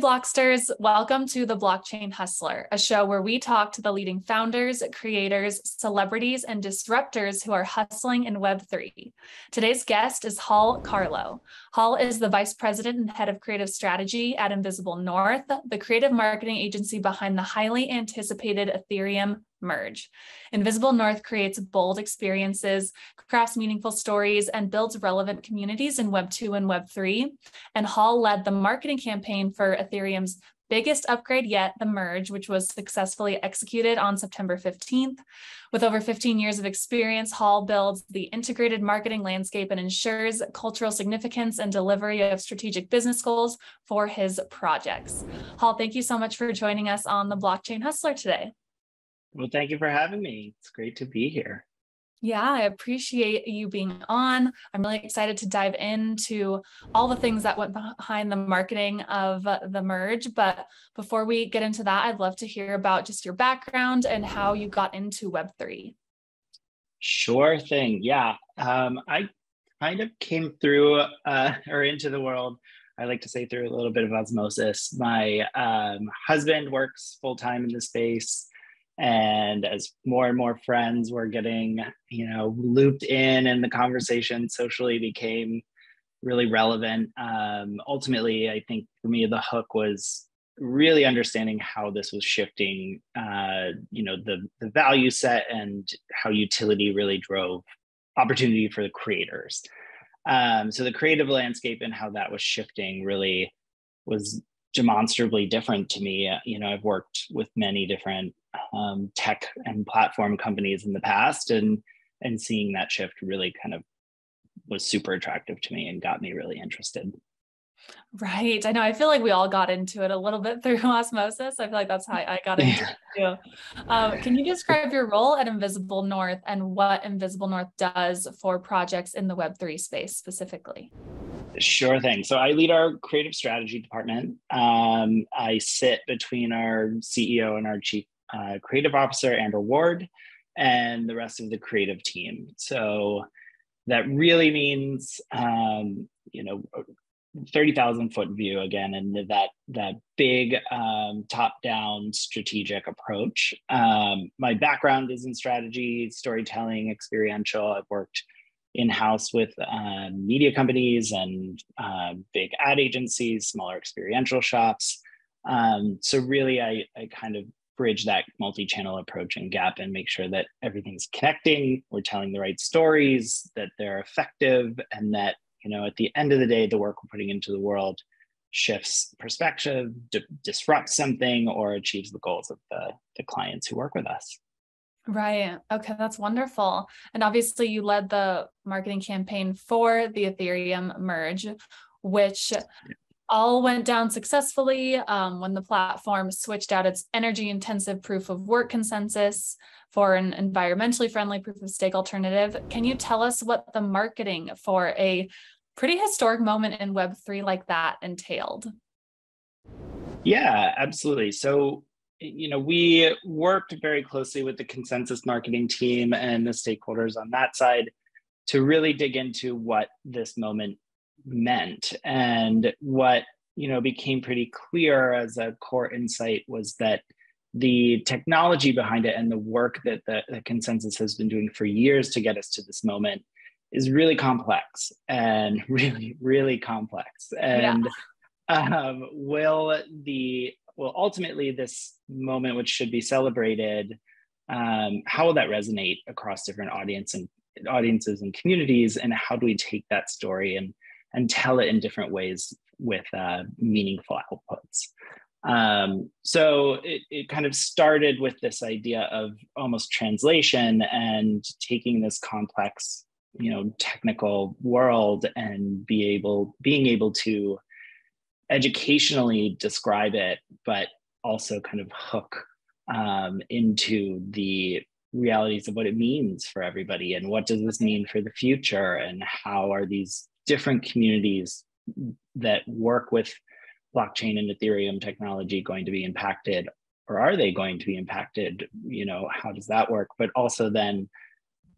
Blocksters, welcome to the Blockchain Hustler, a show where we talk to the leading founders, creators, celebrities, and disruptors who are hustling in Web3. Today's guest is Carlough. Hall is the Vice President and Head of Creative Strategy at Invisible North, the creative marketing agency behind the highly anticipated Ethereum Merge. Invisible North creates bold experiences, crafts meaningful stories, and builds relevant communities in Web2 and Web3. And Hall led the marketing campaign for Ethereum's biggest upgrade yet, the Merge, which was successfully executed on September 15th. With over 15 years of experience, Hall builds the integrated marketing landscape and ensures cultural significance and delivery of strategic business goals for his projects. Hall, thank you so much for joining us on the Blockchain Hustler today. Well, thank you for having me. It's great to be here. Yeah, I appreciate you being on. I'm really excited to dive into all the things that went behind the marketing of the Merge. But before we get into that, I'd love to hear about just your background and how you got into Web3. Sure thing. Yeah, I kind of came through or into the world, I like to say through a little bit of osmosis. My husband works full-time in the space. And as more and more friends were getting, looped in and the conversation socially became really relevant. Ultimately, I think for me, the hook was really understanding how this was shifting, the value set and how utility really drove opportunity for the creators. So the creative landscape and how that was shifting really was demonstrably different to me. I've worked with many different tech and platform companies in the past, and seeing that shift really kind of was super attractive to me and got me really interested. Right. I know. I feel like we all got into it a little bit through osmosis. I feel like that's how I got into it too. Can you describe your role at Invisible North and what Invisible North does for projects in the Web3 space specifically? Sure thing. So I lead our creative strategy department. I sit between our CEO and our chief creative officer, Amber Ward, and the rest of the creative team. So that really means, 30,000 foot view again, and that big top-down strategic approach. My background is in strategy, storytelling, experiential. I've worked in-house with media companies and big ad agencies, smaller experiential shops. So really, I kind of bridge that multi-channel approach and gap and make sure that everything's connecting, we're telling the right stories, that they're effective, and that, at the end of the day, the work we're putting into the world shifts perspective, disrupts something, or achieves the goals of the clients who work with us. Right. Okay, that's wonderful. And obviously you led the marketing campaign for the Ethereum Merge, which all went down successfully when the platform switched out its energy-intensive proof of work consensus for an environmentally friendly proof of stake alternative. Can you tell us what the marketing for a pretty historic moment in Web3 like that entailed? Yeah, absolutely. So, we worked very closely with the consensus marketing team and the stakeholders on that side to really dig into what this moment meant. And what, became pretty clear as a core insight was that the technology behind it and the work that the consensus has been doing for years to get us to this moment is really complex and really, really complex. And ultimately this moment, which should be celebrated, how will that resonate across different audiences and communities, and how do we take that story and tell it in different ways with meaningful outputs? So it kind of started with this idea of almost translation and taking this complex, technical world and being able to educationally describe it, but also kind of hook into the realities of what it means for everybody, and what does this mean for the future, and how are these different communities that work with blockchain and Ethereum technology going to be impacted, or are they going to be impacted? How does that work? But also then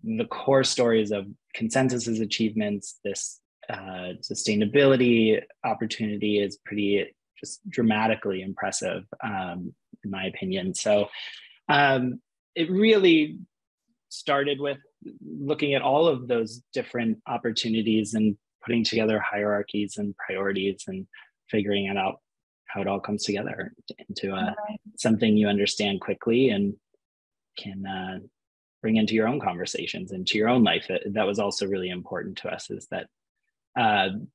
the core stories of consensus's achievements, this sustainability opportunity is pretty just dramatically impressive, in my opinion. So it really started with looking at all of those different opportunities and putting together hierarchies and priorities and figuring it out how it all comes together into something you understand quickly and can bring into your own conversations, into your own life. That was also really important to us, is that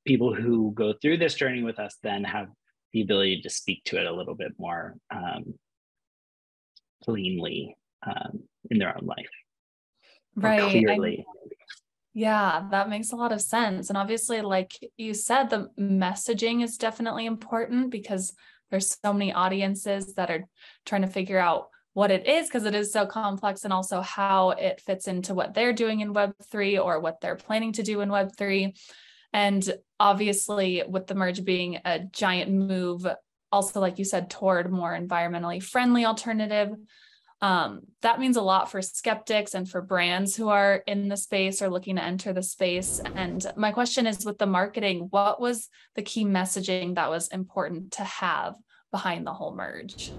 people who go through this journey with us then have the ability to speak to it a little bit more cleanly in their own life. Right. Clearly. Yeah, that makes a lot of sense. And obviously, like you said, the messaging is definitely important because there's so many audiences that are trying to figure out what it is, because it is so complex, and also how it fits into what they're doing in Web3 or what they're planning to do in Web3. And obviously, with the merge being a giant move, also, like you said, toward more environmentally friendly alternative, that means a lot for skeptics and for brands who are in the space or looking to enter the space. And my question is, with the marketing, what was the key messaging that was important to have behind the whole merge?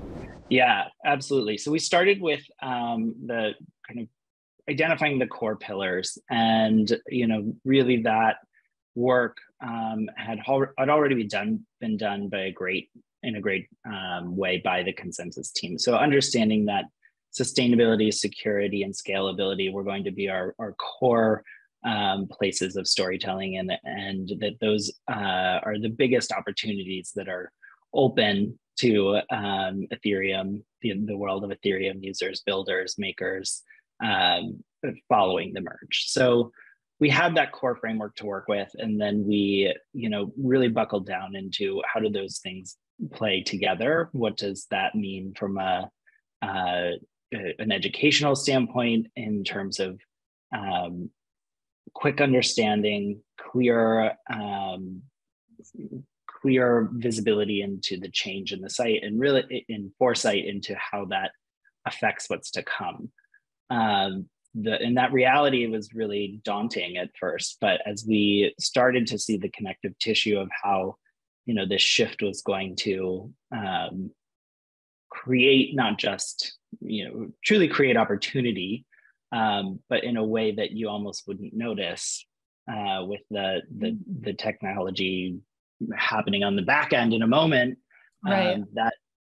Yeah, absolutely. So we started with the kind of identifying the core pillars, and really that work had already been done by in a great way by the Consensus team. So understanding that sustainability, security, and scalability were going to be our core places of storytelling, and that those are the biggest opportunities that are open to Ethereum, the world of Ethereum users, builders, makers, following the merge. So we had that core framework to work with, and then we, really buckled down into how do those things play together? What does that mean from an educational standpoint in terms of quick understanding, clear visibility into the change in the site, and really in foresight into how that affects what's to come. And that reality was really daunting at first, but as we started to see the connective tissue of how this shift was going to create not just truly create opportunity, but in a way that you almost wouldn't notice with the technology happening on the back end in a moment. Right.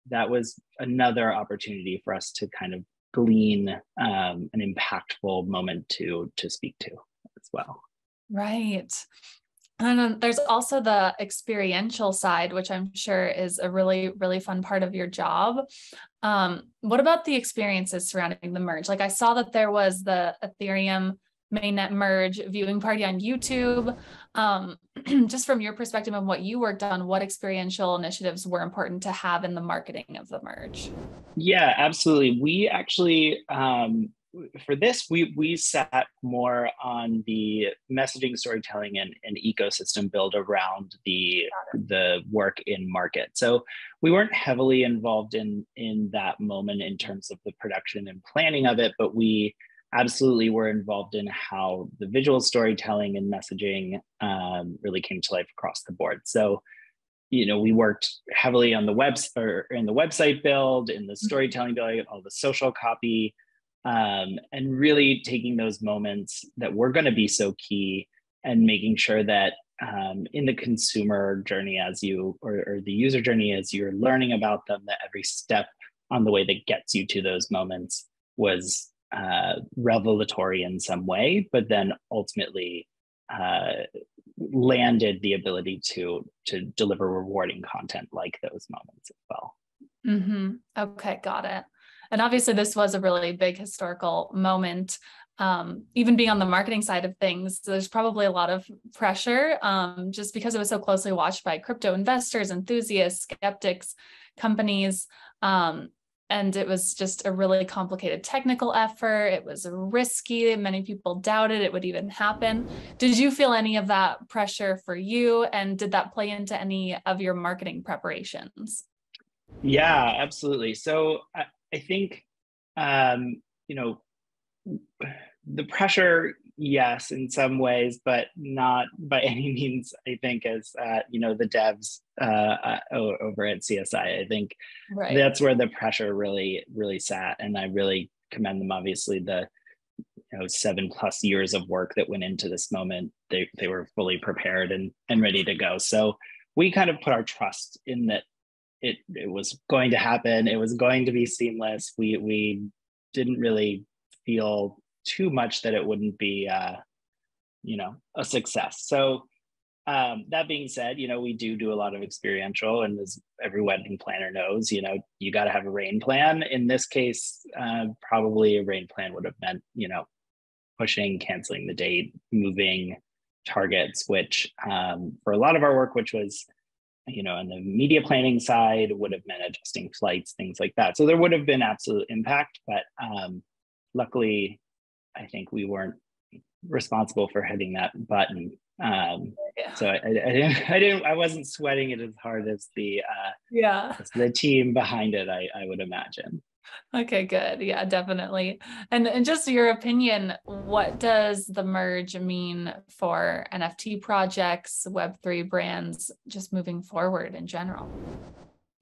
That was another opportunity for us to kind of glean an impactful moment to speak to as well. Right. And then there's also the experiential side, which I'm sure is a really, really fun part of your job. What about the experiences surrounding the merge? Like, I saw that there was the Ethereum mainnet merge viewing party on YouTube. Just from your perspective and what you worked on, what experiential initiatives were important to have in the marketing of the merge? Yeah, absolutely. We actually, for this, we sat more on the messaging, storytelling, and ecosystem build around the work in market. So we weren't heavily involved in that moment in terms of the production and planning of it, but we absolutely were involved in how the visual storytelling and messaging really came to life across the board. So we worked heavily on the in the website build, in the storytelling build, all the social copy, and really taking those moments that were going to be so key and making sure that in the consumer journey or the user journey as you're learning about them, that every step on the way that gets you to those moments was revelatory in some way, but then ultimately landed the ability to deliver rewarding content like those moments as well. Mm-hmm. Okay, got it. And obviously this was a really big historical moment. Even being on the marketing side of things, there's probably a lot of pressure just because it was so closely watched by crypto investors, enthusiasts, skeptics, companies. And it was just a really complicated technical effort. It was risky. Many people doubted it would even happen. Did you feel any of that pressure for you? And did that play into any of your marketing preparations? Yeah, absolutely. So I think, the pressure yes, in some ways, but not by any means, I think, as the devs over at CSI. I think Right. that's where the pressure really, really sat. And I really commend them. Obviously, the 7+ years of work that went into this moment, they were fully prepared and ready to go. So we kind of put our trust in that it was going to happen. It was going to be seamless. We didn't really feel too much that it wouldn't be a success. So that being said, we do a lot of experiential, and as every wedding planner knows, you got to have a rain plan. In this case, probably a rain plan would have meant, pushing, canceling the date, moving targets, which for a lot of our work, which was, on the media planning side, would have meant adjusting flights, things like that. So there would have been absolute impact, but luckily, I think we weren't responsible for hitting that button. So I wasn't sweating it as hard as the team behind it, I would imagine. Okay, good. Yeah, definitely. And just your opinion, what does the merge mean for NFT projects, Web3 brands, just moving forward in general?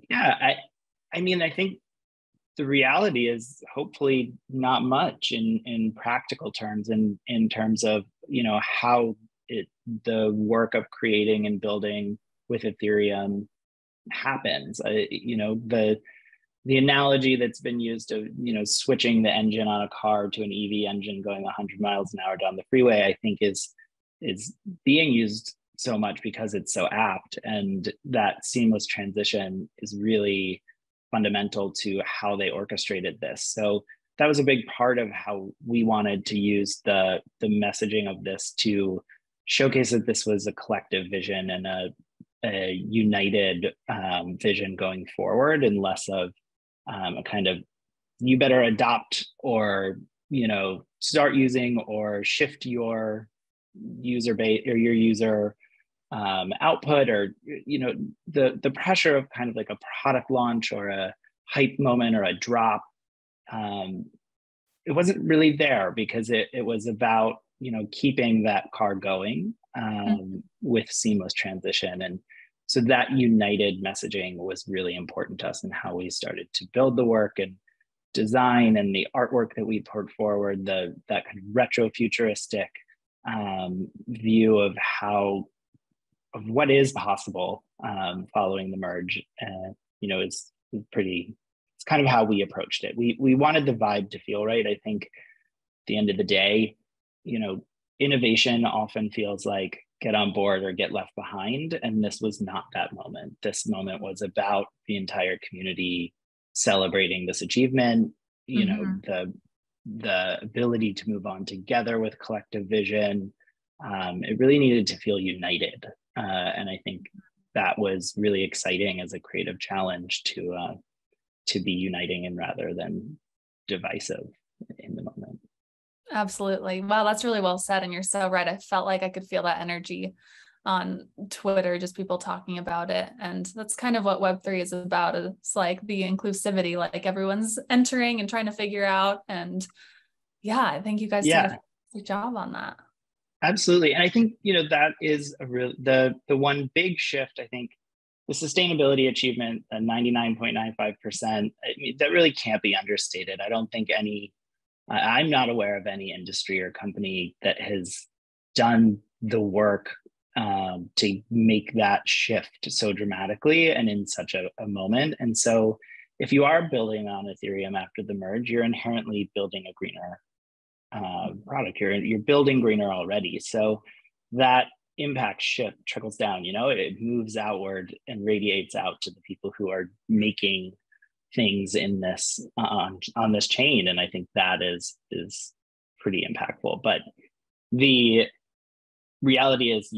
Yeah, I mean, I think the reality is hopefully not much in practical terms, and in terms of, how the work of creating and building with Ethereum happens. The analogy that's been used of, switching the engine on a car to an EV engine going 100 miles an hour down the freeway, I think is being used so much because it's so apt. And that seamless transition is really fundamental to how they orchestrated this. So that was a big part of how we wanted to use the messaging of this to showcase that this was a collective vision and a united vision going forward, and less of a kind of, you better adopt or start using or shift your user base or your user output, or the pressure of kind of like a product launch or a hype moment or a drop. It wasn't really there, because it was about keeping that car going with seamless transition. And so that united messaging was really important to us in how we started to build the work and design, and the artwork that we put forward, that kind of retro futuristic view of what is possible following the merge. Is pretty, it's kind of how we approached it. We wanted the vibe to feel right. I think at the end of the day, innovation often feels like get on board or get left behind. And this was not that moment. This moment was about the entire community celebrating this achievement, the ability to move on together with collective vision. It really needed to feel united. And I think that was really exciting as a creative challenge to be uniting and rather than divisive in the moment. Absolutely. Wow, that's really well said. And you're so right. I felt like I could feel that energy on Twitter, just people talking about it. And that's kind of what Web3 is about. It's like the inclusivity, like everyone's entering and trying to figure out. And yeah, I think you guys did a good job on that. Absolutely. And I think, that is the one big shift. I think the sustainability achievement, 99.95%, that really can't be understated. I don't think I'm not aware of any industry or company that has done the work to make that shift so dramatically and in such a moment. And so if you are building on Ethereum after the merge, you're inherently building a greener product. You're building greener already. So that impact shift trickles down, it moves outward and radiates out to the people who are making things in this on this chain. And I think that is pretty impactful. But the reality is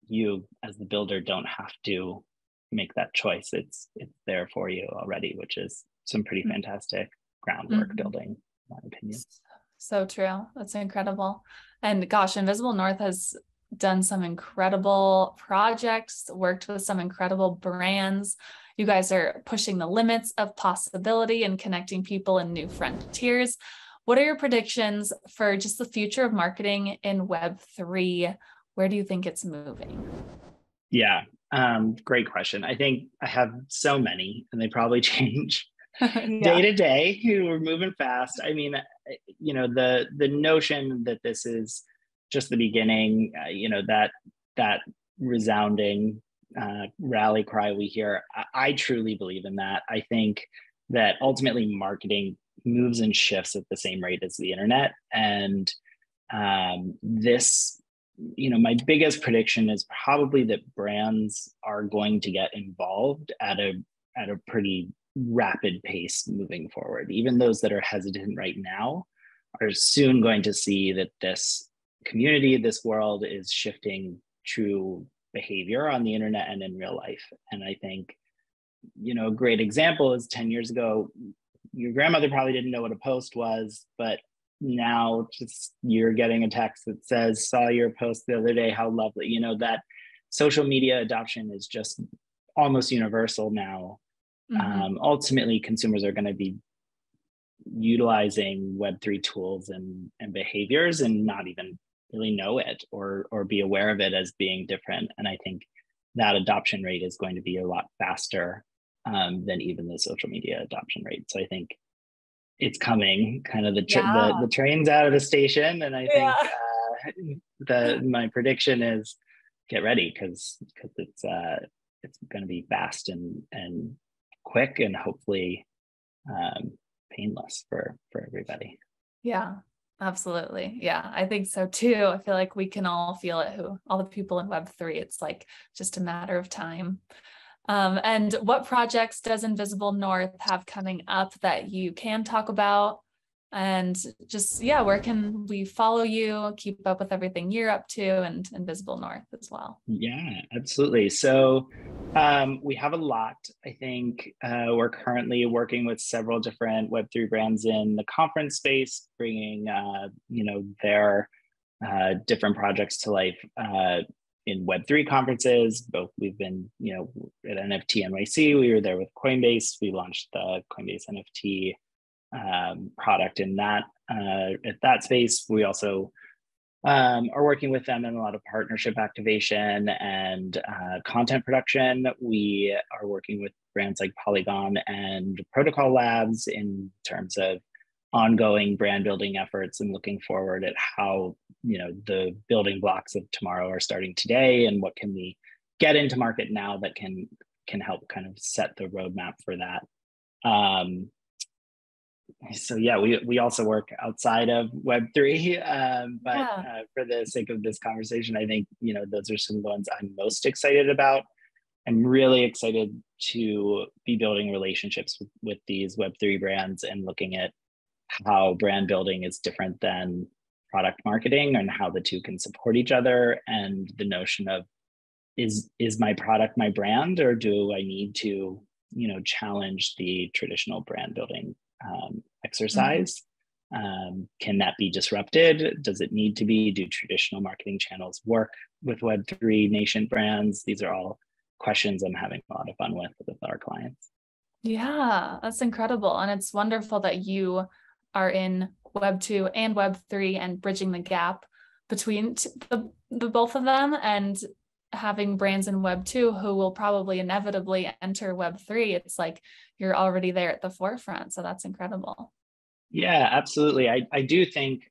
you as the builder don't have to make that choice. It's there for you already, which is some pretty fantastic groundwork building, in my opinion. So true. That's incredible. And gosh, Invisible North has done some incredible projects, worked with some incredible brands. You guys are pushing the limits of possibility and connecting people in new frontiers. what are your predictions for just the future of marketing in Web3? Where do you think it's moving? Yeah, great question. I think I have so many, and they probably change day to day. We're moving fast. I mean, the notion that this is just the beginning, that resounding rally cry we hear, I truly believe in that. I think that ultimately marketing moves and shifts at the same rate as the internet. And my biggest prediction is probably that brands are going to get involved at a pretty rapid pace moving forward. Even those that are hesitant right now are soon going to see that this community, this world is shifting true behavior on the internet and in real life. And I think, a great example is 10 years ago, your grandmother probably didn't know what a post was, but now just you're getting a text that says, saw your post the other day, how lovely. That social media adoption is just almost universal now. Ultimately, consumers are going to be utilizing Web3 tools and behaviors and not even really know it or be aware of it as being different. And I think that adoption rate is going to be a lot faster than even the social media adoption rate. So I think it's coming, kind of the train's out of the station. And I think my prediction is get ready because it's going to be fast and quick and hopefully painless for everybody. Yeah, absolutely. Yeah, I think so too. I feel like we can all feel it, all the people in Web3, it's like just a matter of time. And what projects does Invisible North have coming up that you can talk about? And just, where can we follow you, keep up with everything you're up to, and Invisible North as well? Yeah, absolutely. So we have a lot. I think we're currently working with several different Web3 brands in the conference space, bringing their different projects to life in Web3 conferences. Both we've been, at NFT NYC, we were there with Coinbase. We launched the Coinbase NFT product in that at that space. We also are working with them in a lot of partnership activation and content production. We are working with brands like Polygon and Protocol Labs in terms of ongoing brand building efforts and looking forward at how the building blocks of tomorrow are starting today and what can we get into market now that can help kind of set the roadmap for that. So we also work outside of Web3, but for the sake of this conversation, I think those are some of the ones I'm most excited about. I'm really excited to be building relationships with these Web3 brands and looking at how brand building is different than product marketing and how the two can support each other, and the notion of is my product my brand, or do I need to challenge the traditional brand building exercise? Can that be disrupted? Does it need to be? Do traditional marketing channels work with Web3 nascent brands? These are all questions I'm having a lot of fun with our clients. Yeah, that's incredible. And it's wonderful that you are in Web2 and Web3 and bridging the gap between the both of them, and having brands in Web2 who will probably inevitably enter Web3. It's like you're already there at the forefront. So that's incredible. Yeah, absolutely. I do think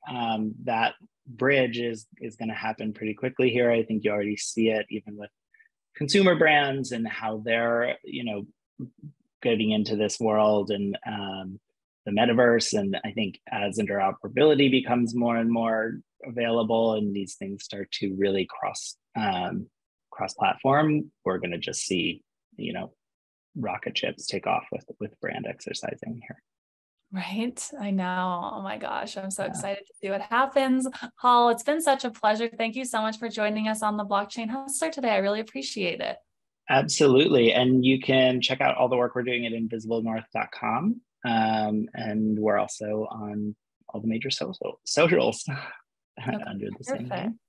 that bridge is going to happen pretty quickly here. I think you already see it even with consumer brands and how they're, getting into this world and the metaverse. And I think as interoperability becomes more and more available and these things start to really cross-platform, we're going to just see, rocket ships take off with brand exercising here. Right. I know. Oh my gosh. I'm so excited to see what happens. Hall, it's been such a pleasure. Thank you so much for joining us on the Blockchain Hustler today. I really appreciate it. Absolutely. And you can check out all the work we're doing at invisiblenorth.com. And we're also on all the major socials under the same name.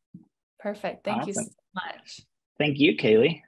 Perfect. Thank you so much. Thank you, Kaylee.